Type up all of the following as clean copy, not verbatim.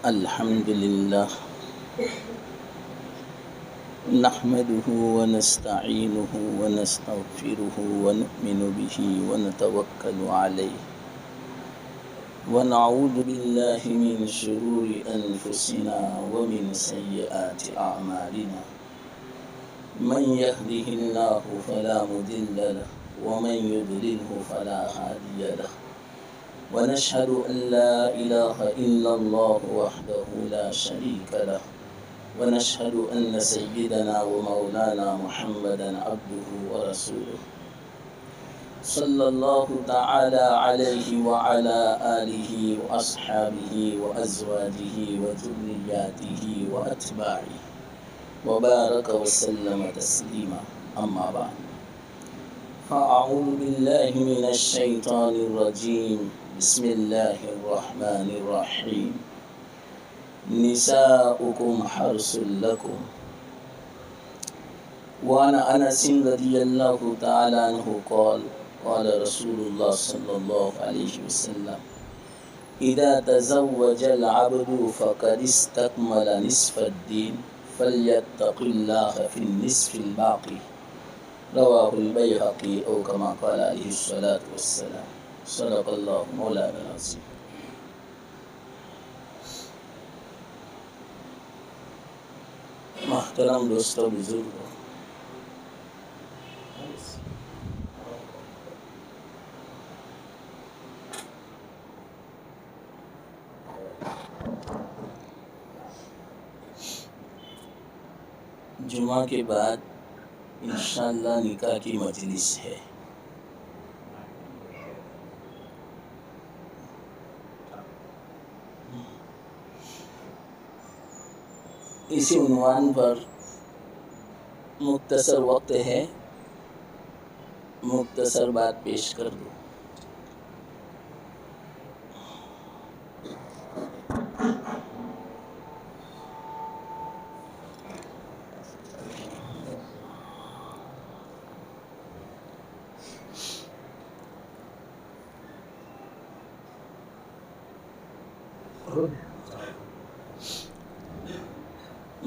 الحمد لله نحمده ونستعينه ونستغفره ونؤمن به ونتوكل عليه ونعوذ بالله من شرور أنفسنا ومن سيئات أعمالنا من يهده الله فلا مضل له ومن يضلله فلا هادي له ونشهد أن لا إله إلا الله وحده لا شريك له ونشهد أن سيدنا ومولانا محمدا عبده ورسوله صلى الله تعالى عليه وعلى آله وأصحابه وأزواجه وذرياته وأتباعه وبارك وسلم تسليما أما بعد فأعوذ بالله من الشيطان الرجيم بسم الله الرحمن الرحيم نساؤكم حرث لكم وعن أنس رضي الله تعالى عنه قال قال رسول الله صلى الله عليه وسلم إذا تزوج العبد فقد استكمل نصف الدين فليتق الله في النصف الباقي رواه البيهقي أو كما قال عليه الصلاة والسلام صدق الله مولانا العظيم. محترم دوستو بزرگوں، جمعہ کے بعد انشاءاللہ نکاح کی مجلس ہے. اسی عنوان پر مختصر وقت ہے، مختصر بات پیش کر دوں.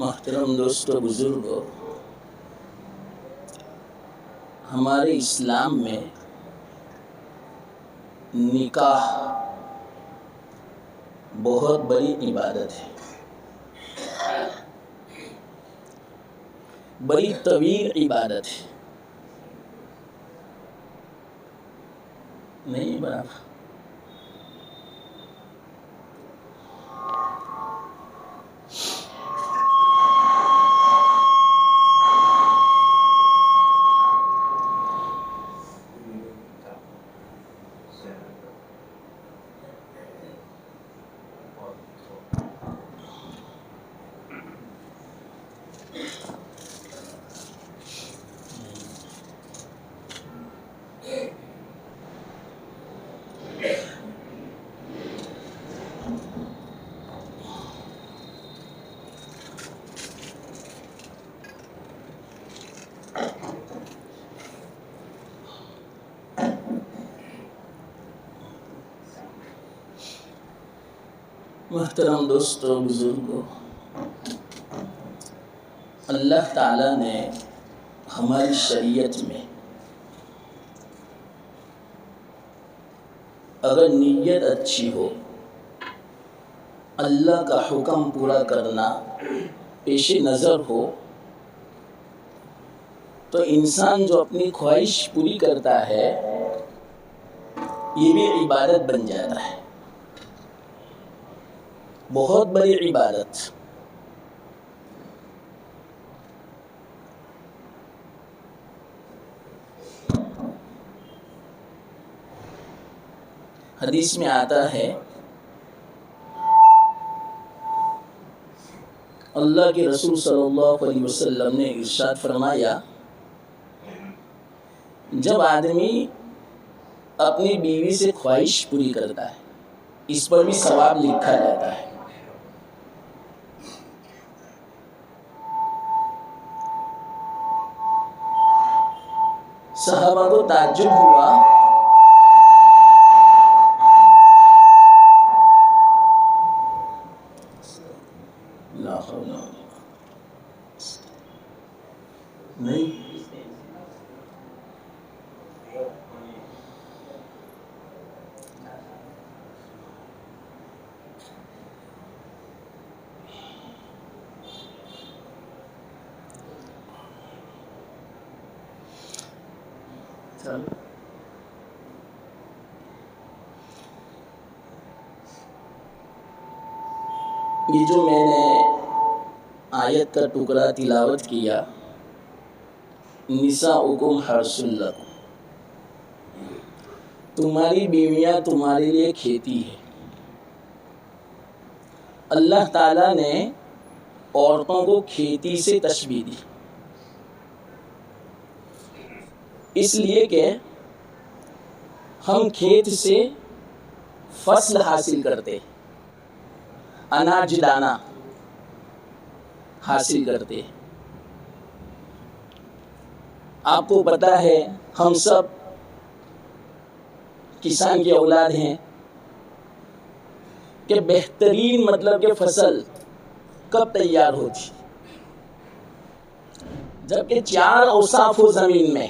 محترم دوستو بزرگوں، ہمارے اسلام میں نکاح بہت بڑی عبادت ہے، بڑی طویل عبادت ہے. نہیں برابر محترم دوستو بزرگوں، اللہ تعالیٰ نے ہماری شریعت میں اگر نیت اچھی ہو، اللہ کا حکم پورا کرنا پیش نظر ہو، تو انسان جو اپنی خواہش پوری کرتا ہے یہ بھی عبادت بن جاتا ہے، بہت بڑی عبادت. حدیث میں آتا ہے اللہ کے رسول صلی اللہ علیہ وسلم نے ارشاد فرمایا، جب آدمی اپنی بیوی سے خواہش پوری کرتا ہے اس پر بھی ثواب لکھا جاتا ہے. صحابہ کو تعجب ہوا نہیں یہ جو میں نے آیت کا ٹکڑا تلاوت کیا، نساؤکم حرث لکم، تمہاری بیویاں تمہارے لیے کھیتی ہے۔ اللہ تعالیٰ نے عورتوں کو کھیتی سے تشبیہ دی، اس لیے کہ ہم کھیت سے فصل حاصل کرتے، اناج دانا حاصل کرتے۔ آپ کو پتا ہے ہم سب کسان کی اولاد ہیں کہ بہترین مطلب کہ فصل کب تیار ہوتی؟ جبکہ 4 اوصاف ہو زمین میں،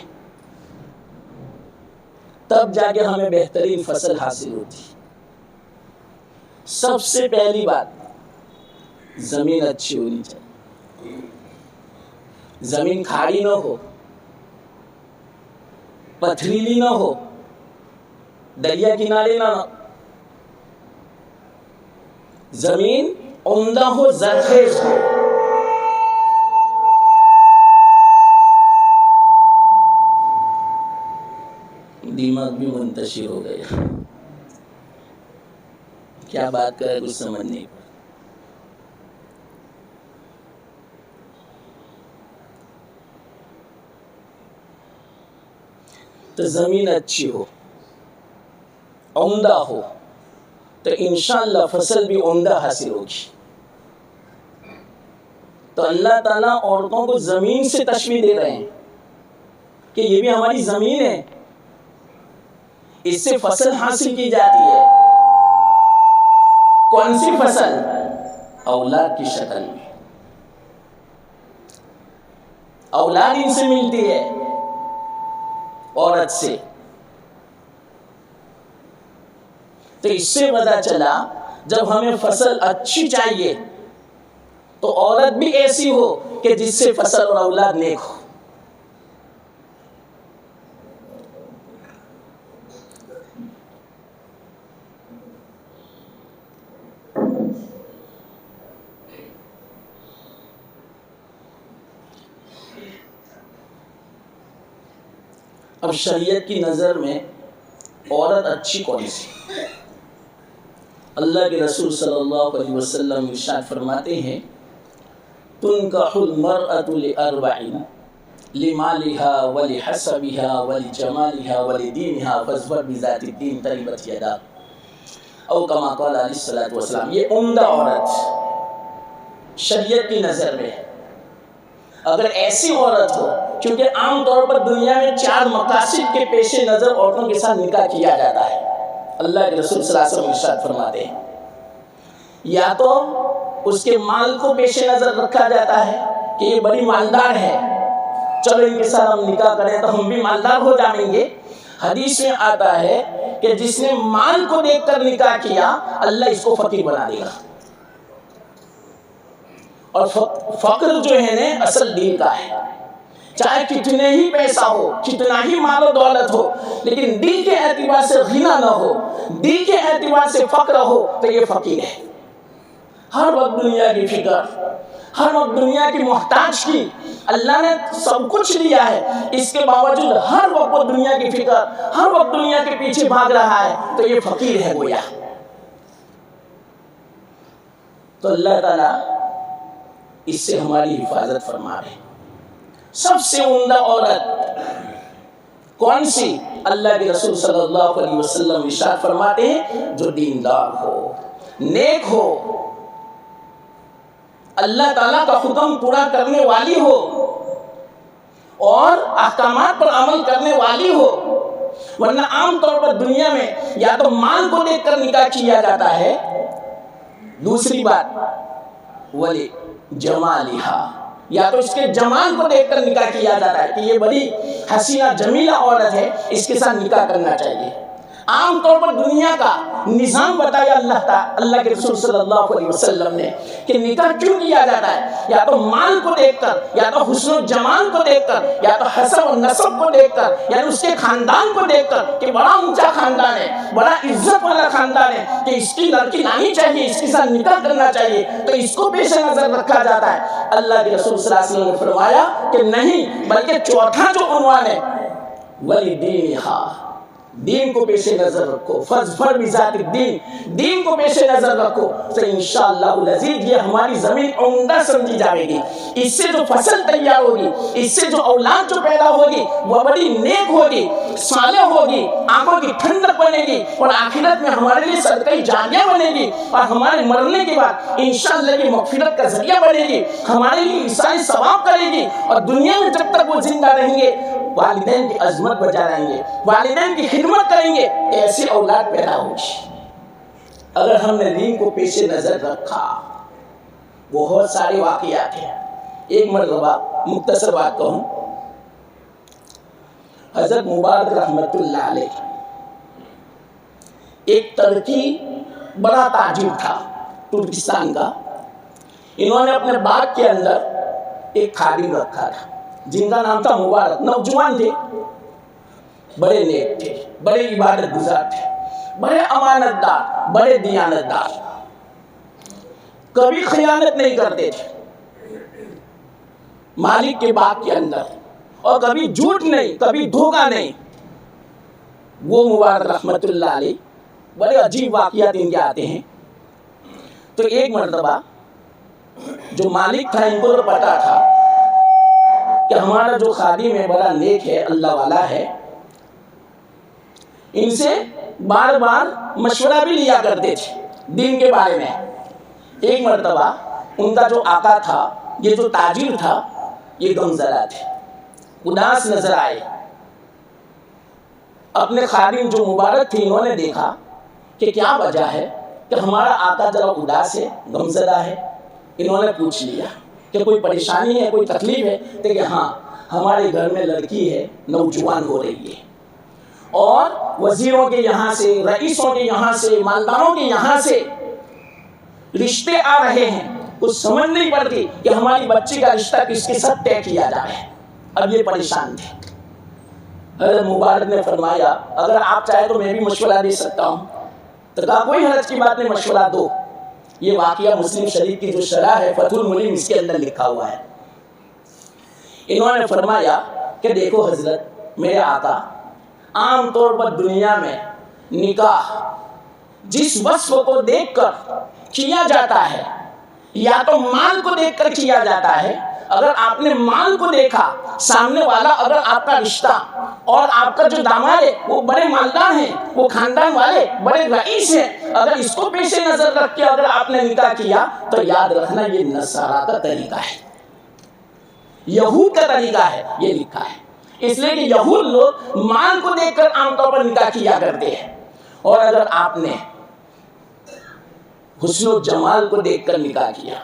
تب جا کے ہمیں بہترین فصل حاصل ہوتی۔ سب سے پہلی بات، زمین اچھی ہونی چاہیے، زمین کھاڑی نہ ہو، پتھریلی نہ ہو، دریا کنارے نہ ہو، زمین عمدہ ہو، زرخیز ہو۔ دماغ بھی منتشر ہو گیا، کیا بات کرے کچھ سمجھ نہیں پڑا۔ تو زمین اچھی ہو، عمدہ ہو، تو انشاءاللہ فصل بھی عمدہ حاصل ہوگی۔ تو اللہ تعالیٰ عورتوں کو زمین سے تشبیہ دے رہے ہیں کہ یہ بھی ہماری زمین ہے، اس سے فصل حاصل کی جاتی ہے۔ کون سی فصل؟ اولاد کی شکل میں، اولاد ان سے ملتی ہے، عورت سے۔ تو اس سے پتہ چلا جب ہمیں فصل اچھی چاہیے تو عورت بھی ایسی ہو کہ جس سے فصل اور اولاد نیک ہو۔ اب شریعت کی نظر میں عورت اچھی کون سی؟ اللہ کے رسول صلی اللہ علیہ وسلم ارشاد فرماتے ہیں، تنکح المرأة لأربع، لمالها ولحسبها ولجمالها ولدينها فاظفر بذات الدين تربت يداك، او کما قال علیہ الصلوۃ والسلام۔ یہ عمدہ عورت شریعت کی نظر میں، اگر ایسی عورت ہو، کیونکہ عام طور پر دنیا میں 4 مقاصد کے پیش نظر عورتوں کے ساتھ نکاح کیا جاتا ہے۔ اللہ کے رسول صلی اللہ علیہ وسلم ارشاد فرماتے ہیں، یا تو اس کے مال کو پیش نظر رکھا جاتا ہے کہ یہ بڑی مالدار ہے، چلو ان کے ساتھ ہم نکاح کریں تو ہم بھی مالدار ہو جائیں گے۔ حدیث میں آتا ہے کہ جس نے مال کو دیکھ کر نکاح کیا، اللہ اس کو فقیر بنا دے گا۔ اور فقر جو ہے نا اصل دین کا ہے، چاہے کتنے ہی پیسہ ہو، کتنا ہی مال و دولت ہو، لیکن دل کے اعتبار سے غنا نہ ہو، دل کے اعتبار سے فقر ہو تو یہ فقیر ہے۔ ہر وقت دنیا کی فکر، ہر وقت دنیا کی محتاج کی، اللہ نے سب کچھ لیا ہے، اس کے باوجود ہر وقت وہ دنیا کی فکر، ہر وقت دنیا کے پیچھے بھاگ رہا ہے، تو یہ فقیر ہے گویا۔ تو اللہ تعالیٰ اس سے ہماری حفاظت فرما رہے ہیں۔ سب سے عمدہ عورت کون سی؟ اللہ کے رسول صلی اللہ علیہ وسلم ارشاد فرماتے ہیں، جو دیندار ہو، نیک ہو، اللہ تعالیٰ کا حکم پورا کرنے والی ہو اور احکامات پر عمل کرنے والی ہو۔ ورنہ عام طور پر دنیا میں یا تو مال کو دیکھ کر نکاح کیا جاتا ہے، دوسری بات ولی جمالہا، یا تو اس کے جمال کو دیکھ کر نکاح کیا جاتا ہے کہ یہ بڑی حسینہ جمیلہ عورت ہے، اس کے ساتھ نکاح کرنا چاہیے۔ عام طور پر دنیا کا نظام بتایا اللہ کے رسول صلی اللہ علیہ وسلم نے کہ نکاح کیوں کیا جاتا ہے، یا تو مال کو دیکھ کر، یا تو حسن و جمال کو دیکھ کر، یا تو حسب و نسب کو دیکھ کر، یعنی اس کے خاندان کو دیکھ کر کہ بڑا اونچا خاندان ہے، بڑا عزت والا خاندان ہے، کہ اس کی لڑکی لانی چاہیے، اس کے ساتھ نکاح کرنا چاہیے، تو اس کو پیش نظر رکھا جاتا ہے۔ اللہ کے رسول صلی اللہ علیہ وسلم نے فرمایا کہ نہیں، بلکہ چوتھا جو عنوان ہے وَلِدِينِهَا، دین کو پیش نظر رکھو، فَاظْفَرْ بِذَاتِ الدِّین، دین کو پیش نظر رکھو، تو انشاءاللہ العزیز یہ ہماری زمین عمدہ سمجھی جائے گی۔ اس سے جو فصل تیار ہوگی، اس سے جو اولاد جو پیدا ہوگی وہ بڑی نیک ہوگی، صالح ہوگی، آنکھوں کی ٹھنڈک بنے گی، اور آخرت میں ہمارے لیے صدقہ جاریہ بنے گی، اور ہمارے مرنے کے بعد انشاءاللہ یہ مغفرت کا ذریعہ بنے گی، ہمارے لیے ایصال ثواب کرے گی، اور دنیا میں جب تک وہ زندہ رہیں گے والدین کی عظمت بجا رہیں گے، والدین کی خدمت کریں گے، ایسی اولاد پیدا ہوگی۔ اگر ہم نے دین کو پیش نظر رکھا، بہت سارے واقعات ہیں۔ ایک مرتبہ مختصر بات کہوں، حضرت مبارک رحمت اللہ علیہ ایک ترکی بڑا تاجر تھا ترکستان کا، انہوں نے اپنے باغ کے اندر ایک خادم رکھا تھا جن کا نام تھا مبارک۔ نوجوان تھے، بڑے نیک تھے، بڑے عبادت گزار تھے، بڑے امانت دار، بڑے دیانت دار، کبھی خیانت نہیں کرتے تھے مالک کے باغ کے اندر، اور کبھی جھوٹ نہیں، کبھی دھوکہ نہیں۔ وہ مبارک رحمت اللہ علیہ بڑے عجیب واقعات ان کے آتے ہیں۔ تو ایک مرتبہ جو مالک تھا، ان کو تو پتا تھا کہ ہمارا جو خادم ہے بڑا نیک ہے، اللہ والا ہے، ان سے بار بار مشورہ بھی لیا کرتے تھے دین کے بارے میں۔ ایک مرتبہ ان کا جو آقا تھا، یہ جو تاجر تھا، یہ غمزدہ تھے، اداس نظر آئے۔ اپنے خادم جو مبارک تھے، انہوں نے دیکھا کہ کیا وجہ ہے کہ ہمارا آقا ذرا اداس ہے، غمزدہ ہے۔ انہوں نے پوچھ لیا کہ کوئی پریشانی ہے، کوئی تکلیف ہے؟ کہ ہاں، ہمارے گھر میں لڑکی ہے، نوجوان ہو رہی ہے، اور وزیروں کے یہاں سے، رئیسوں کے یہاں سے، مالداروں کے یہاں سے رشتے آ رہے ہیں، کچھ سمجھ نہیں پڑتی کہ ہماری بچی کا رشتہ کس کے ساتھ طے کیا جائے۔ اب یہ پریشان تھے۔ حضرت مبارک نے فرمایا اگر آپ چاہے تو میں بھی مشورہ دے سکتا ہوں۔ تو کہا کوئی حرج کی بات نہیں، مشورہ دو۔ یہ واقعہ مسلم شریف کی جو شرح ہے فتح الملیم، اس کے اندر لکھا ہوا ہے۔ انہوں نے فرمایا کہ دیکھو حضرت، میرے آقا، عام طور پر دنیا میں نکاح جس وصف کو دیکھ کر کیا جاتا ہے، یا تو مال کو دیکھ کر کیا جاتا ہے۔ اگر آپ نے مال کو دیکھا، سامنے والا اگر آپ کا رشتہ اور آپ کا جو داماد ہے وہ بڑے مالدار ہیں، وہ خاندان والے بڑے رئیس ہیں، اگر اس کو پیش نظر رکھ کے اگر آپ نے نکاح کیا تو یاد رکھنا یہ نصارہ کا طریقہ ہے، یہود کا طریقہ ہے، یہ لکھا ہے۔ اس لیے کہ یہود لوگ مال کو دیکھ کر عام طور پر نکاح کیا کرتے ہیں، اور اگر آپ نے حسن و جمال کو دیکھ کر نکاح کیا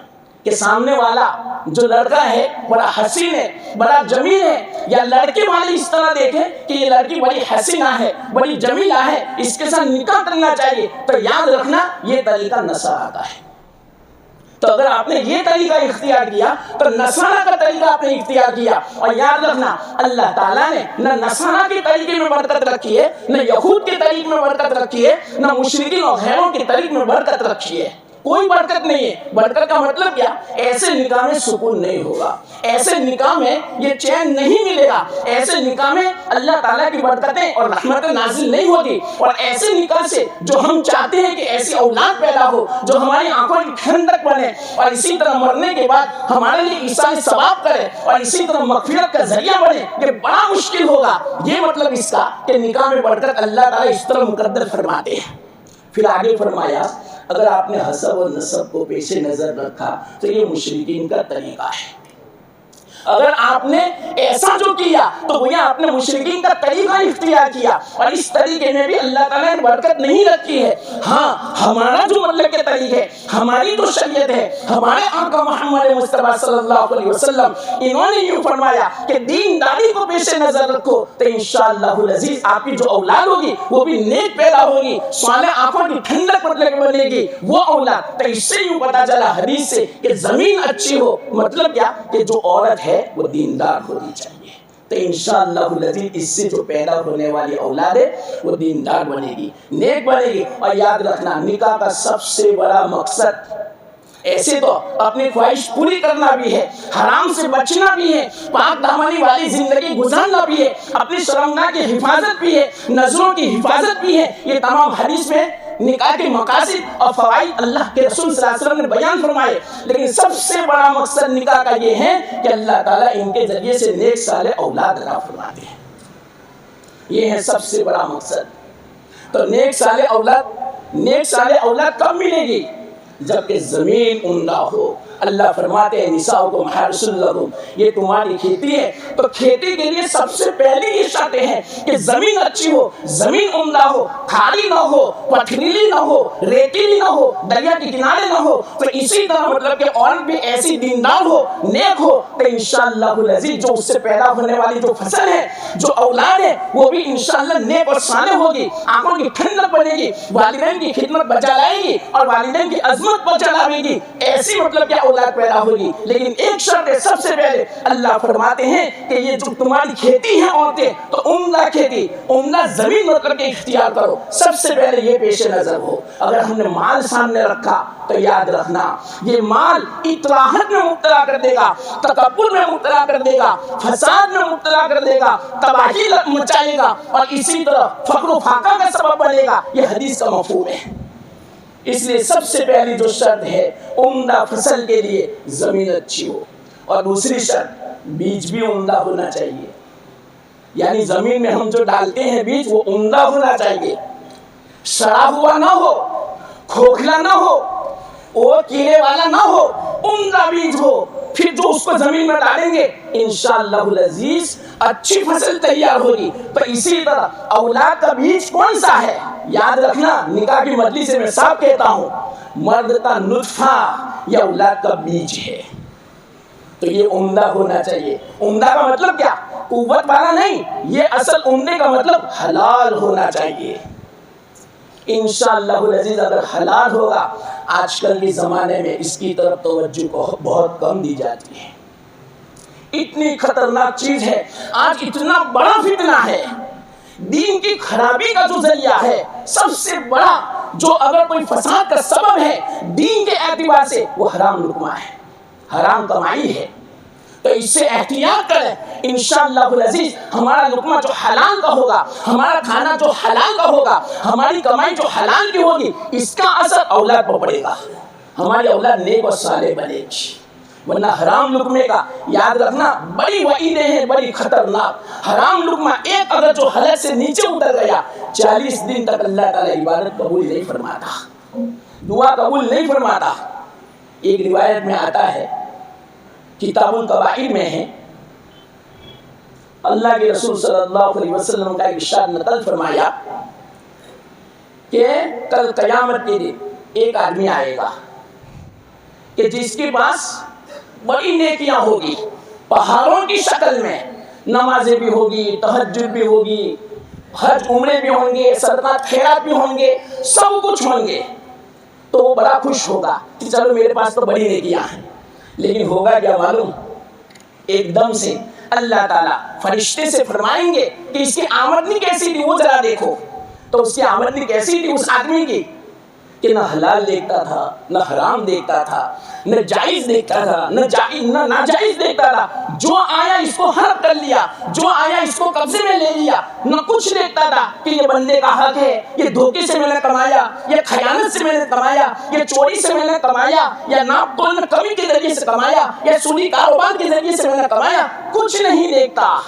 کہ سامنے والا جو لڑکا ہے بڑا حسین ہے، بڑا جمیل ہے، یا لڑکے والے اس طرح دیکھیں کہ یہ لڑکی بڑی حسینہ ہے، بڑی جمیلہ ہے، اس کے ساتھ نکاح کرنا چاہیے، تو یاد رکھنا یہ طریقہ نصارہ کا ہے۔ تو اگر آپ نے یہ طریقہ اختیار کیا تو نصارہ کا طریقہ آپ نے اختیار کیا، اور یاد رکھنا اللہ تعالیٰ نے نہ نصارہ کے طریقے میں برکت رکھی ہے، نہ یہود کے طریقے میں برکت رکھی ہے، نہ مشرکین اور غیروں کے طریقے میں برکت رکھی ہے۔ کوئی برکت نہیں ہے۔ برکت کا مطلب کیا؟ ایسے نکاح میں سکون نہیں ہوگا، ایسے نکاح میں یہ چین نہیں ملے گا، ایسے نکاح میں اللہ تعالیٰ کی برکتیں اور رحمتیں نازل نہیں ہوگی، اور ایسے نکاح سے جو ہم چاہتے ہیں کہ ایسی اولاد پیدا ہو جو ہماری آنکھوں کی ٹھنڈک بنے، اور اسی طرح مرنے کے بعد ہمارے لیے ایصال ثواب کرے، اور اسی طرح مغفرت کا ذریعہ بنے، یہ بڑا مشکل ہوگا۔ یہ مطلب اس کا کہ نکاح میں برکت اللہ تعالیٰ اس طرح مقدر فرماتے ہیں۔ پھر آگے فرمایا اگر آپ نے حسب و نسب کو پیش نظر رکھا تو یہ مشرکین کا طریقہ ہے۔ اگر آپ نے ایسا جو کیا تو گویا آپ نے مشرکین کا طریقہ اختیار کیا، اور اس طریقے میں بھی اللہ تعالیٰ نے برکت نہیں رکھی ہے۔ ہاں ہمارا جو مطلب کے طریقہ ہے، ہماری جو شریعت ہے، ہمارے آقا محمد مصطفیٰ صلی اللہ علیہ وسلم، انہوں نے یوں فرمایا کہ دینداری کو پیش نظر رکھو تو انشاءاللہ العزیز آپ کی جو اولاد ہوگی وہ بھی نیک پیدا ہوگی، صالح آنکھوں کی ٹھنڈک مطلب بنے گی وہ اولاد۔ تو اس سے یوں پتا چلا حدیث سے کہ زمین اچھی ہو، مطلب کیا کہ جو عورت ہے وہ دیندار ہونی چاہیے، تو انشاءاللہ العزیز اس سے جو پیدا ہونے والی اولاد ہے وہ دیندار بنے گی، نیک بنے گی۔ اور یاد رکھنا نکاح کا سب سے بڑا مقصد ایسے تو اپنی خواہش پوری کرنا بھی ہے، حرام سے بچنا بھی ہے، پاک دامنی والی زندگی گزارنا بھی ہے، اپنی شرمگاہ کی حفاظت بھی ہے، نظروں کی حفاظت بھی ہے۔ یہ تمام حدیث میں نکاح کے مقاصد اور فوائد اللہ کے رسول صلی اللہ علیہ وسلم نے بیان فرمائے، لیکن سب سے بڑا مقصد نکاح کا یہ ہے کہ اللہ تعالیٰ ان کے ذریعے سے نیک صالح اولاد عطا فرماتے ہیں، یہ ہے سب سے بڑا مقصد۔ تو نیک صالح اولاد کب ملے گی؟ جبکہ زمین عمدہ ہو۔ اللہ فرماتے ہیں نساؤکم حرث لکم، یہ تمہاری کھیتی ہے، تو کھیتی کے لیے سب سے پہلی یہ شرطیں ہیں کہ زمین اچھی ہو، زمین عمدہ ہو، کھاری نہ ہو، پتھریلی نہ ہو، ریتیلی نہ ہو، دریا کے کنارے نہ ہو۔ تو اسی طرح مطلب کہ عورت بھی ایسی دیندار ہو، نیک ہو، تو انشاءاللہ العزیز جو اس سے پیدا ہونے والی جو فصل ہے، جو اولاد ہے، وہ بھی انشاءاللہ نیک اور صالح ہوگی، آنکھوں کی ٹھنڈک بنے گی، والدین کی خدمت بچا لائے گی اور والدین کی عظمت بچا لائے گی، ایسی مطلب کہ اولاد پیدا ہوگی۔ لیکن ایک شرط ہے سب سے پہلے، اللہ فرماتے ہیں کہ یہ جو تمہاری کھیتی ہے عورتیں، تو عمدہ کھیتی، عمدہ زمین مطلب کہ اختیار کرو، سب سے پہلے یہ پیش نظر ہو۔ اگر ہم نے مال سامنے رکھا تو یاد رکھنا یہ مال اطراحت میں مبتلا کر دے گا، تکبر میں مبتلا کر دے گا، فساد میں مبتلا کر دے گا، تباہی مچائے گا، اور اسی طرح فقر و فاقہ کا سبب بنے گا۔ یہ حدیث کا مفہوم ہے۔ اس لیے سب سے پہلی جو شرط ہے عمدہ فصل کے لیے زمین اچھی ہو، اور دوسری شرط بیج بھی عمدہ ہونا چاہیے، یعنی زمین میں ہم جو ڈالتے ہیں بیج وہ عمدہ ہونا چاہیے، سڑا ہوا نہ ہو، کھوکھلا نہ ہو، وہ کیڑے والا نہ ہو، عمدہ بیج ہو، پھر جو اس کو زمین میں ڈالیں گے انشاءاللہ العزیز اچھی فصل تیار ہوگی۔ تو اسی طرح اولاد کا بیج کون سا ہے؟ یاد رکھنا نکاح کی مجلس سے میں صاف کہتا ہوں، مرد کا نطفہ یا اولاد کا بیج ہے، تو یہ عمدہ ہونا چاہیے۔ عمدہ کا مطلب کیا؟ قوت والا نہیں، یہ اصل عمدے کا مطلب حلال ہونا چاہیے۔ انشاءاللہ العزیز اگر حلال ہوگا، آج کل کے زمانے میں اس کی طرف توجہ کو بہت کم دی جاتی ہے، اتنی خطرناک چیز ہے، آج اتنا بڑا فتنہ ہے، دین کی خرابی کا جو ذریعہ ہے، سب سے بڑا جو اگر کوئی فساد کا سبب ہے دین کے اعتبار سے وہ حرام لقمہ ہے، حرام کمائی ہے۔ تو اس سے احتیاط کریں، انشاءاللہ العزیز ہمارا لقمہ جو حلال کا ہوگا، ہمارا کھانا جو حلال کا ہوگا، ہماری کمائی جو حلال کی ہوگی، اس کا اثر اولاد پر پڑے گا، ہماری اولاد نیک اور صالح بنے گی۔ ورنہ حرام لقمے کا یاد رکھنا بڑی وعیدیں ہیں، بڑی خطرناک۔ حرام لقمہ ایک اگر جو حلق سے نیچے اتر گیا، 40 دن تک اللہ تعالیٰ عبادت قبول نہیں فرماتا، دعا قبول نہیں فرماتا۔ ایک روایت میں آتا ہے، کتاب القبائر میں ہے، اللہ کے رسول صلی اللہ علیہ وسلم کا ارشاد نقل فرمایا کہ کل قیامت کے دن ایک آدمی آئے گا کہ جس کے پاس بڑی نیکیاں ہوگی، پہاڑوں کی شکل میں، نمازیں بھی ہوگی، تہجد بھی ہوگی، حج عمرے بھی ہوں گے، صدقات خیرات بھی ہوں گے، سب کچھ ہوں گے، تو وہ بڑا خوش ہوگا کہ چلو میرے پاس تو بڑی نیکیاں ہیں۔ لیکن ہوگا کیا معلوم؟ ایک دم سے اللہ تعالیٰ فرشتے سے فرمائیں گے کہ اس کی آمدنی کیسی تھی، وہ ذرا دیکھو۔ تو اس کی آمدنی کیسی تھی اس آدمی کی کہ نہ حلال دیکھتا تھا، نہ حرام دیکھتا تھا، نہ جائز دیکھتا تھا، نہ ناجائز دیکھتا تھا، جو آیا اس کو حرام کر لیا، جو آیا اس کو قبضے میں لے لیا، نہ کچھ دیکھتا تھا کہ یہ بندے کا حق ہے، یہ دھوکے سے میں نے کمایا، یہ خیانت سے میں نے کمایا، یہ چوری سے میں نے کمایا، یا ناپ تول میں کمی کے ذریعے سے کمایا، یا سودی کاروبار کے ذریعے سے میں نے کمایا، کچھ نہیں دیکھتا۔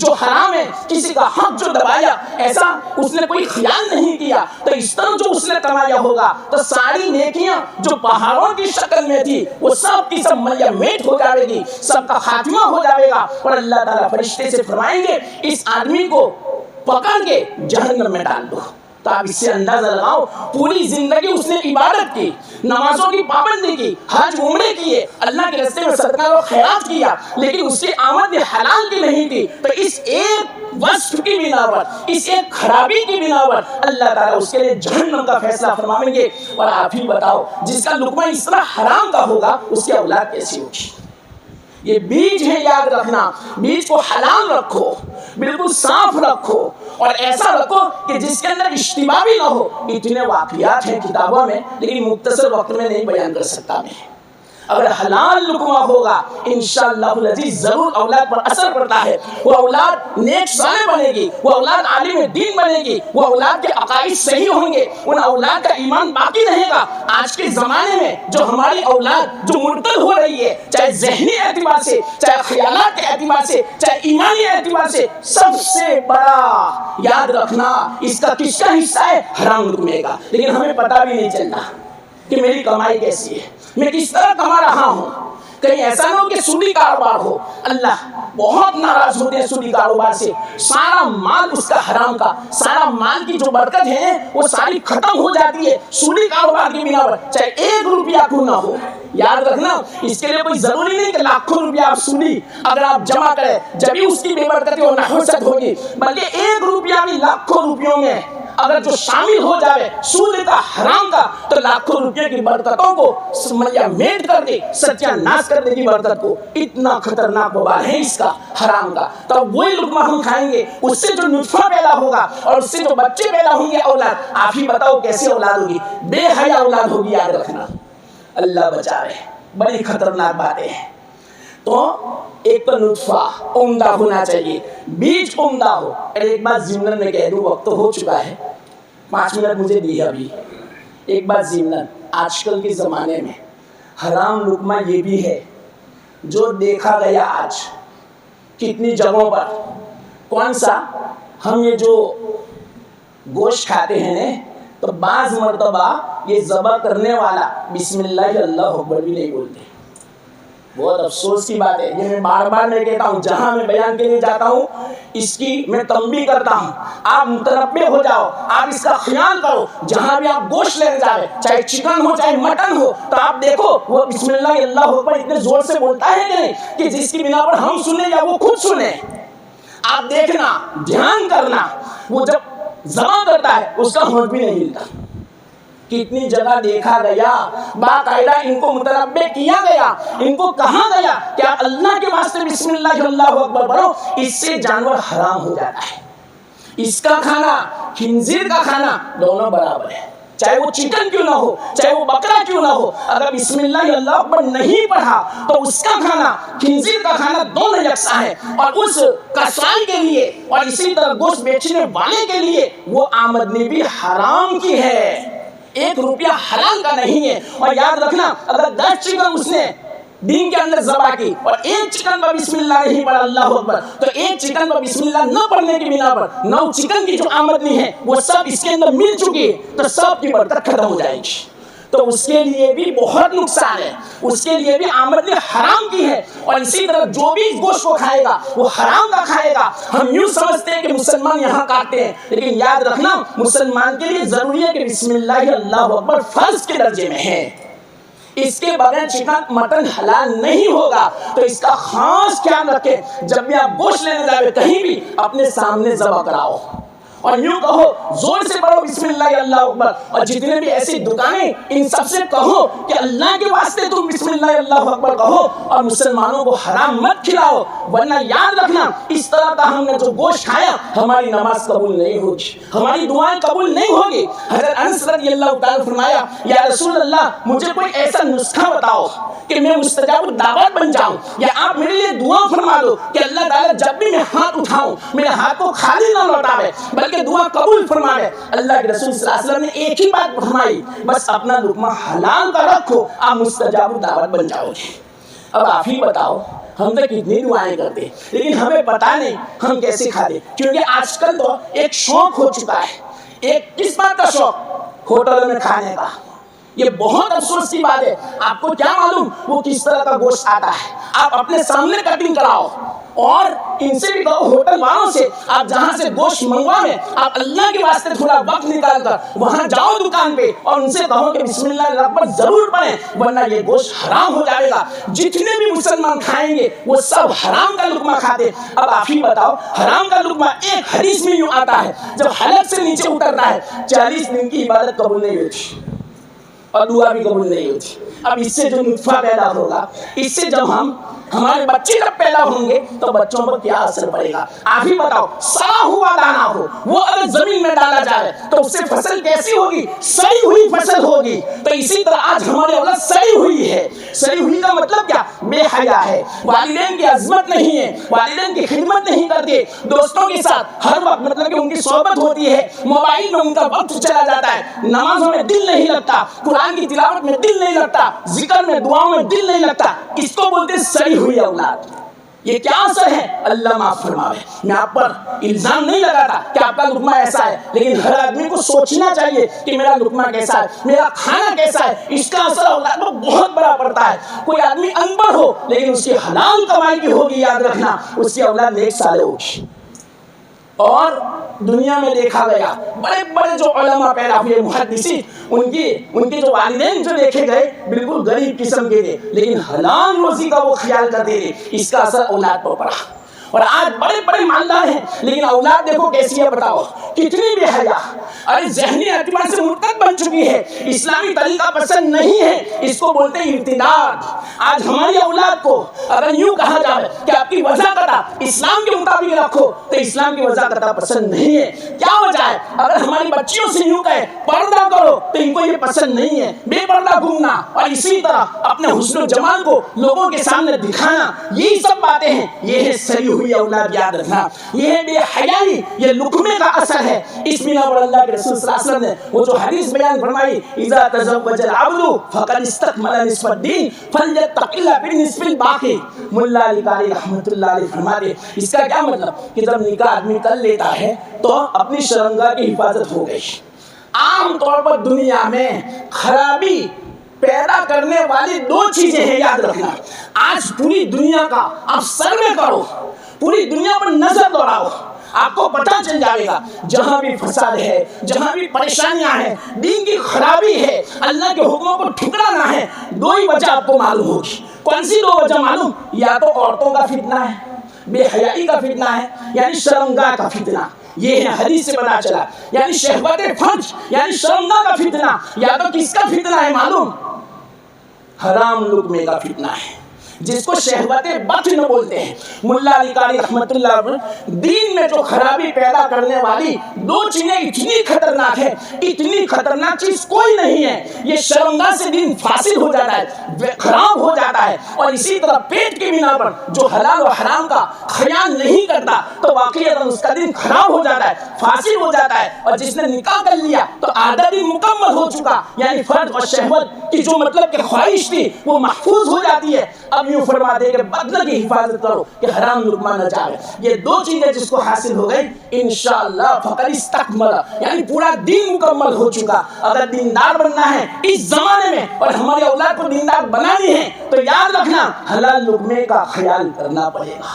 جو حرام ہے، کسی کا حق جو دبایا، ایسا اس نے کوئی خیال نہیں کیا، تو اس طرح جو اس نے کمایا ہوگا تو ساری نیکیاں جو پہاڑوں کی شکل میں تھی وہ سب کی سب ملیا میٹ ہو جائے گی، سب کا خاتمہ ہو جائے گا، اور اللہ تعالیٰ فرشتے سے فرمائیں گے اس آدمی کو پکڑ کے جہنم میں ڈال دو۔ تو آپ اس سے اندازہ لگاؤ، پوری زندگی اس نے عبادت کی، نمازوں کی پابندی کی، حج عمرے کیے، اللہ کے راستے میں صدقہ و خیرات کیا، لیکن اس کی آمد حلال کی نہیں تھی، تو اس ایک وصف کی بنا پر، اس ایک خرابی کی بنا پر اللہ تعالیٰ اس کے لیے جہنم کا فیصلہ فرمائیں گے۔ اور آپ ہی بتاؤ، جس کا لقمہ اس طرح حرام کا ہوگا اس کی اولاد کیسی ہوگی؟ یہ بیج ہے، یاد رکھنا، بیج کو حلال رکھو، بالکل صاف رکھو، اور ایسا رکھو کہ جس کے اندر اشتباہ بھی نہ ہو۔ اتنے واقعات ہیں کتابوں میں، لیکن مختصر وقت میں نہیں بیان کر سکتا میں۔ اگر حلال لقمہ ہوگا انشاءاللہ العزیز ضرور اولاد پر اثر پڑتا ہے، وہ اولاد نیک صالح بنے گی، وہ اولاد عالم دین بنے گی، وہ اولاد کے عقائد صحیح ہوں گے، ان اولاد کا ایمان باقی رہے گا۔ آج کے زمانے میں جو ہماری اولاد جو مرتد ہو رہی ہے، چاہے ذہنی اعتبار سے، چاہے خیالات کے اعتبار سے، چاہے ایمانی اعتبار سے، سب سے بڑا یاد رکھنا اس کا کس کا حصہ ہے؟ حرام لقمے کا۔ لیکن ہمیں پتہ بھی نہیں چلتا کہ میری کمائی کیسی ہے، میں کس طرح کما رہا ہوں۔ کہیں ایسا نہ ہو کہ سودی کاروبار ہو، اللہ بہت ناراض ہوتے ہیں سودی کاروبار سے، سارا مال اس کا حرام کا، سارا مال کی جو برکت ہے وہ ساری ختم ہو جاتی ہے سودی کاروبار کی بنا پر، چاہے 1 روپیہ کیوں نہ ہو۔ یاد رکھنا، اس کے لیے کوئی ضروری نہیں کہ لاکھوں روپیہ آپ سودی اگر آپ جمع کریں جبھی اس کی بے برکتی اور نحوست ہوگی، بلکہ 1 روپیہ بھی لاکھوں روپیوں میں اگر جو شامل ہو جائے سود کا حرام کا، تو لاکھوں روپے کی برکتوں کو سمجھا میٹ کر دے، ستیہ ناش کر دے گی برکت کو۔ اتنا خطرناک وبال ہے اس کا حرام کا۔ تو وہی لقمہ ہم کھائیں گے، اس سے جو نطفہ پیدا ہوگا اور اس سے جو بچے پیدا ہوں گے اولاد، آپ ہی بتاؤ کیسی اولاد ہوگی؟ بے حیا اولاد ہوگی، یاد رکھنا، اللہ بچائے۔ بڑی خطرناک باتیں ہیں۔ تو ایک تو نطفہ عمدہ ہونا چاہیے، بیج عمدہ ہو۔ ایک بات ضمن میں کہہ دوں، وقت تو ہو چکا ہے، 5 منٹ مجھے دی ابھی۔ ایک بات ضمن، آج کل کے زمانے میں حرام لقمہ یہ بھی ہے جو دیکھا گیا آج کتنی جگہوں پر۔ کون سا؟ ہم یہ جو گوشت کھاتے ہیں تو بعض مرتبہ یہ ذبح کرنے والا بسم اللہ اللہ اکبر بھی نہیں بولتے۔ بہت افسوس کی بات ہے، یہ میں بار بار میں کہتا ہوں، جہاں میں بیان کے لیے جاتا ہوں اس کی میں تنبیہ کرتا ہوں، آپ متنبہ ہو جاؤ، آپ اس کا خیال کرو۔ جہاں بھی آپ گوشت لینے جائے، چاہے چکن ہو چاہے مٹن ہو، تو آپ دیکھو وہ بسم اللہ اللہ اکبر اتنے زور سے بولتا ہے کہ نہیں، کہ جس کی بنا پر ہم سنیں یا وہ خود سنیں۔ آپ دیکھنا، دھیان کرنا، وہ جب ذبح کرتا ہے اس کا ہونٹ بھی نہیں ہلتا۔ کتنی جگہ دیکھا گیا، باقاعدہ ان کو متنبہ کیا گیا، ان کو کہا گیا کہ آپ اللہ کے واسطے بسم اللہ اللہ اکبر پڑھو، اس سے جانور حرام ہو جاتا ہے۔ اس کا کھانا خنزیر کا کھانا دونوں برابر ہے، چاہے وہ چکن کیوں نہ ہو، چاہے وہ بکرا کیوں نہ ہو، اگر بسم اللہ اللہ اکبر نہیں پڑھا تو اس کا کھانا خنزیر کا کھانا دونوں یکساں ہے۔ اور اس کسائی کے لیے اور اسی طرح گوشت بیچنے والے کے لیے وہ آمدنی بھی حرام کی ہے، 1 روپیہ حلال کا نہیں ہے۔ اور یاد رکھنا، اگر 10 چکن اس نے دن کے اندر ذبح کی اور 1 چکن پر بسم اللہ نہیں پڑھا اللہ اکبر، تو 1 چکن پر بسم اللہ نہ پڑھنے کی بنا پر 9 چکن کی جو آمدنی ہے وہ سب اس کے اندر مل چکی ہے، تو سب کی برکت ختم ہو جائے گی، تو اس کے لیے بھی بہت نقصان ہے، اس کے لیے بھی آمدنی حرام کی ہے۔ اور اسی طرح جو بھی اس گوشت کو کھائے گا وہ حرام کا کھائے گا۔ ہم یوں سمجھتے ہیں کہ مسلمان یہاں کاٹتے ہیں، لیکن یاد رکھنا مسلمان کے لیے ضروری ہے کہ بسم اللہ اللہ اکبر فرض کے درجے میں ہے، اس کے بغیر چکن مٹن حلال نہیں ہوگا۔ تو اس کا خاص خیال رکھیں، جب بھی آپ گوشت لینے جائے کہیں بھی اپنے سامنے ذبح کراؤ، اور یوں کہو زور سے پڑھو بسم اللہ اللہ اکبر۔ اور جتنے بھی ایسی دکانیں ان سب سے کہو کہ اللہ کے واسطے تم بسم اللہ اللہ اکبر کہو، اور مسلمانوں کو حرام مت کھلاؤ، ورنہ یاد رکھنا اس طرح کا ہم نے جو گوشت کھایا ہماری نماز قبول نہیں ہوگی، ہماری دعائیں قبول نہیں ہوگی۔ حضرت انس رضی اللہ تعالیٰ فرمایا، یا رسول اللہ مجھے کوئی ایسا نسخہ بتاؤ کہ میں مستجاب الدعوات بن جاؤں، یا آپ میرے لیے دعا فرما دو کہ اللہ تعالیٰ جب بھی میں ہاتھ اٹھاؤں میرے ہاتھ کو خالی نہ لوٹاوے بلکہ دعا قبول فرمائے۔ اللہ کے رسول صلی اللہ علیہ وسلم نے ایک ہی بات فرمائی، بس اپنا لقمہ حلال کا رکھو، آپ مستجاب الدعوت بن جاؤ گے۔ اب آپ ہی بتاؤ، ہم تو کتنی دعائیں کرتے ہیں لیکن ہمیں پتا نہیں ہم کیسے کھاتے، کیونکہ آج کل تو ایک شوق ہو چکا ہے، ایک کس بات کا شوق؟ ہوٹلوں میں کھانے کا۔ یہ بہت افسوس کی بات ہے، آپ کو کیا معلوم وہ کس طرح کا گوشت آتا ہے؟ آپ اپنے سامنے کٹنگ کراؤ اور ان سے بھی کہو، ہوٹل والوں سے، آپ جہاں سے گوشت منگوائیں آپ اللہ کے واسطے تھوڑا وقت نکال کر وہاں جاؤ دکان پہ اور ان سے کہو کہ بسم اللہ اکبر ضرور پڑھیں، ورنہ یہ گوشت حرام ہو جائے گا۔ جتنے بھی مسلمان کھائیں گے وہ سب حرام کا لقمہ کھاتے۔ اب آپ ہی بتاؤ، حرام کا لقمہ ایک حدیث میں یوں آتا ہے، جب حلق سے نیچے اترتا ہے 40 دن کی عبادت قبول نہیں ہوتی اور دعا بھی قبول نہیں ہوتی۔ اب اس سے جو نطفہ پیدا ہوگا، اس سے جب ہمارے بچے جب پیدا ہوں گے تو بچوں پر کیا اثر پڑے گا؟ آپ ہی بتاؤ، سڑا ہوا دانا ہو وہ اگر زمین میں ڈالا جائے تو اس سے فصل کیسی ہوگی؟ سڑی ہوئی فصل ہوگی۔ تو اسی طرح آج ہماری اولاد سڑی ہوئی ہے۔ سڑی ہوئی کا مطلب کیا؟ بے حیا ہے، والدین کی عظمت نہیں ہے، والدین کی خدمت نہیں کرتے، دوستوں کے ساتھ ہر وقت مطلب کہ ان کی صحبت ہوتی ہے، موبائل میں ان کا وقت چلا جاتا ہے، نمازوں میں دل نہیں لگتا، قرآن کی تلاوت میں دل نہیں لگتا، ذکر میں دعاؤں میں دل نہیں لگتا، اس کو بولتے سڑی ہوئی اولاد۔ یہ کیا اثر ہے؟ اللہ معاف فرماوے۔ میں آپ پر الزام نہیں لگاتا کہ آپ کا لقمہ ایسا ہے، لیکن ہر آدمی کو سوچنا چاہیے کہ میرا لقمہ کیسا ہے، میرا کھانا کیسا ہے۔ اس کا اثر اولاد پر بہت بڑا پڑتا ہے۔ کوئی آدمی ان پڑھ ہو لیکن اس کی حلال کمائی کی ہوگی، یاد رکھنا اس کی اولاد نیک صالح ہوگی۔ اور دنیا میں دیکھا گیا بڑے بڑے جو علماء پیدا ہوئے، محدثین، ان کے جو والدین جو دیکھے گئے بالکل غریب قسم کے تھے، لیکن حلال روزی کا وہ خیال کرتے تھے، اس کا اثر اولاد پر پڑا۔ اور آج بڑے بڑے مالدار ہیں لیکن اولاد دیکھو کیسی ہے، بتاؤ کتنی بے حیا، ارے ذہنی اعتبار سے مرتد بن چکی ہے، اسلامی طریقہ پسند نہیں ہے، اس کو بولتے ہیں ارتداد۔ آج ہماری اولاد کو اگر یوں کہا جائے کہ آپ کی وضاحت اسلام کے مطابق رکھو تو اسلام کی وضاحت پسند نہیں ہے۔ کیا وجہ ہے؟ اگر ہماری بچیوں سے یوں کہے پردہ کرو تو ان کو یہ پسند نہیں ہے، بے پردہ گھومنا اور اسی طرح اپنے حسن و جمال کو لوگوں کے سامنے دکھانا، یہی سب باتیں ہیں، یہ ہے سڑی ہوئی اولاد، یاد رکھنا۔ یہ ہے بے حیائی، یہ لقمے کا اثر ہے۔ اس بنا پر اللہ کے رسول صلی اللہ علیہ وسلم نے وہ جو حدیث بیان فرمائی، اذا تزوج العبد فقد استكمل نصف الدین فلیتق اللہ بالنصف الباقی۔ ملا علی قاری رحمۃ اللہ علیہ فرماتے، اس کا کیا مطلب کہ جب نکاح آدمی کر لیتا ہے تو اپنی شرمگاہ کی حفاظت ہو گئی۔ عام طور پر دنیا میں خرابی پیدا کرنے والی دو چیزیں ہیں، یاد رکھنا۔ آج پوری دنیا کا آپ سروے کرو، پوری دنیا پر نظر دوڑاؤ، آپ کو پتہ چل جائے گا جہاں بھی فساد ہے، جہاں بھی پریشانیاں ہیں، دین کی خرابی ہے، اللہ کے حکموں کو ٹھکرانا ہے، دو ہی وجہ آپ کو معلوم ہوگی۔ کون سی دو وجہ معلوم؟ یا تو عورتوں کا فتنہ ہے، بے حیائی کا فتنہ ہے، یعنی شرمگاہ کا فتنہ، یہ ہے حدیث سے پتا چلا، یعنی شہوت فرج یعنی شرمگاہ کا فتنہ، یا تو کس کا فتنہ ہے معلوم؟ حرام لقمے کا فتنہ ہے، جس کو شہوت بطن بولتے ہیں۔ ملا علی قاری رحمۃ اللہ علیہ دین میں جو خرابی پیدا کرنے والی دو چیزیں اتنی خطرناک ہیں، اتنی خطرناک چیز کوئی نہیں ہے۔ یہ شرمگاہ سے دین فاسد ہو جاتا ہے، خراب ہو جاتا ہے، اور اسی طرح پیٹ کی بنا پر جو حلال و حرام کا خیال نہیں کرتا تو واقعی اس کا دین خراب ہو جاتا ہے، فاسد ہو جاتا ہے، اور جس نے نکاح کر لیا تو آدھا دن مکمل ہو چکا، یعنی فرد اور شہوت کی جو مطلب کہ خواہش تھی وہ محفوظ ہو جاتی ہے۔ اب یوں فرما دے کہ بدن کی حفاظت کرو کہ حرام لقمہ نہ جائے۔ یہ دو چیزیں جس کو حاصل ہو گئی انشاءاللہ فقد استکمل، یعنی پورا دین مکمل ہو چکا۔ اگر دیندار بننا ہے اس زمانے میں اور ہمارے اولاد کو دیندار بنانی ہے تو یاد رکھنا حلال لقمے کا خیال کرنا پڑے گا۔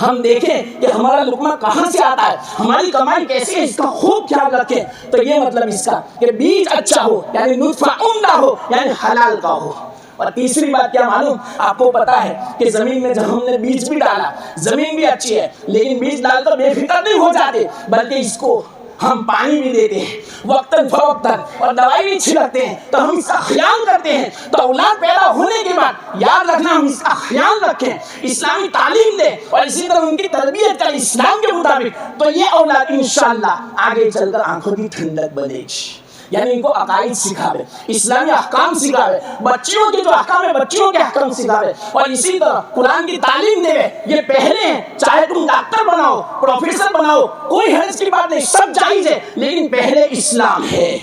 ہم دیکھیں کہ ہمارا لقمہ کہاں سے آتا ہے، ہماری کمائی کیسی ہے، اس کا خوب خیال رکھیں۔ تو یہ مطلب اس کا کہ بیج اچھا ہو، یعنی نطفہ عمدہ ہو، یعنی حلال کا ہو۔ اور تیسری بات کیا معلوم؟ آپ کو پتا ہے کہ زمین میں جب ہم نے بیج بھی ڈالا، زمین بھی اچھی ہے، لیکن بیج ڈال کر بے فکر نہیں ہو جاتے، بلکہ اس کو ہم پانی بھی دیتے ہیں وقتاً فوقتاً، اور دوائی بھی چھڑکتے ہیں، تو ہم اس کا خیال کرتے ہیں۔ تو اولاد پیدا ہونے کے بعد یاد رکھنا ہم اس کا خیال رکھیں، اسلامی تعلیم دیں، اور اسی طرح ان کی تربیت کریں اسلام کے مطابق، تو یہ اولاد انشاءاللہ آگے چل کر آنکھوں کی ٹھنڈک بنے گی۔ یعنی ان کو عقائد سکھاوے، اسلامی احکام سکھاوے، بچیوں کے جو احکام ہے بچیوں کے احکام سکھاوے، اور اسی طرح قرآن کی تعلیم دے۔ یہ پہلے ہیں، چاہے تم ڈاکٹر بناؤ، پروفیسر بناؤ، کوئی حرج کی بات نہیں، سب جائز ہے، لیکن پہلے اسلام ہے،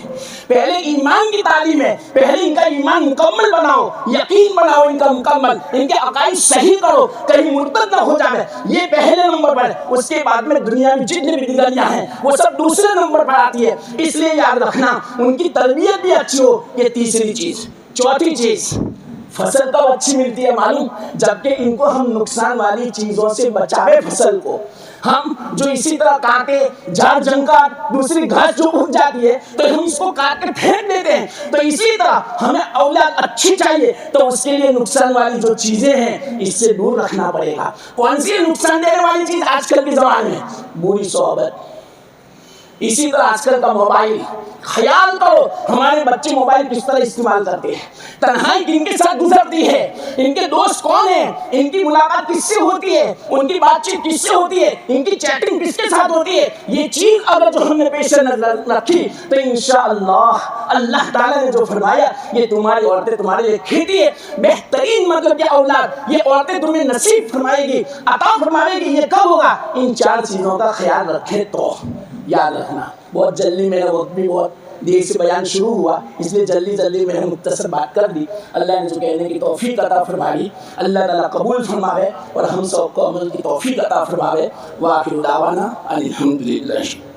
پہلے ایمان کی تعلیم ہے، پہلے ان کا ایمان مکمل بناؤ، یقین بناؤ ان کا مکمل، ان کے عقائد صحیح کرو، کہیں مرتد نہ ہو جائے، یہ پہلے نمبر پر ہے۔ اس کے بعد میں دنیا میں جتنی بھی دیگریاں ہیں وہ سب دوسرے نمبر پر آتی ہے، اس لیے یاد رکھنا ان کی تربیت بھی اچھی ہو، یہ تیسری چیز۔ چوتھی چیز، فصل کب اچھی ملتی ہے معلوم؟ جبکہ ان کو ہم نقصان والی چیزوں سے بچائے، فصل کو ہم جو اسی طرح کاٹے، جھاڑ جھنکار، دوسری گھاس جو اگ جاتی ہے تو ہم اس کو کاٹ کے پھینک دیتے ہیں، تو اسی طرح ہمیں اولاد اچھی چاہیے تو اس کے لیے نقصان والی جو چیزیں ہیں اس سے دور رکھنا پڑے گا۔ کون سی نقصان دینے والی چیز آج کل کے زمانے میں؟ بری صحبت، اسی طرح آج کل کا موبائل۔ خیال کرو ہمارے بچے موبائل کس طرح استعمال کرتے ہیں، تنہائی کن کے ساتھ گزرتی ہے، ان کے دوست کون ہیں، ان کی ملاقات کس سے ہوتی ہے، ان کی بات چیت کس سے ہوتی ہے، ان کی چیٹنگ کس کے ساتھ ہوتی ہے، یہ چیز اگر جو ہم نے پیش نظر رکھی تو انشاءاللہ اللہ تعالیٰ نے جو فرمایا یہ تمہاری عورتیں تمہارے لیے کھیتی ہے، بہترین مطلب یہ اولاد یہ عورتیں تمہیں نصیب فرمائے گی، عطا فرمائے گی۔ یہ کب ہوگا؟ ان چار چیزوں کا خیال رکھے تو۔ یاد رکھنا، بہت جلدی میرا وقت بھی بہت دیر سے بیان شروع ہوا، اس لیے جلدی میں نے مختصر بات کر دی۔ اللہ نے جو کہنے کی توفیق عطا فرمائی، اللہ تعالیٰ قبول فرماوے اور ہم سب کو عمل کی توفیق عطا فرماوے۔ وآخر دعوانا الحمدللہ۔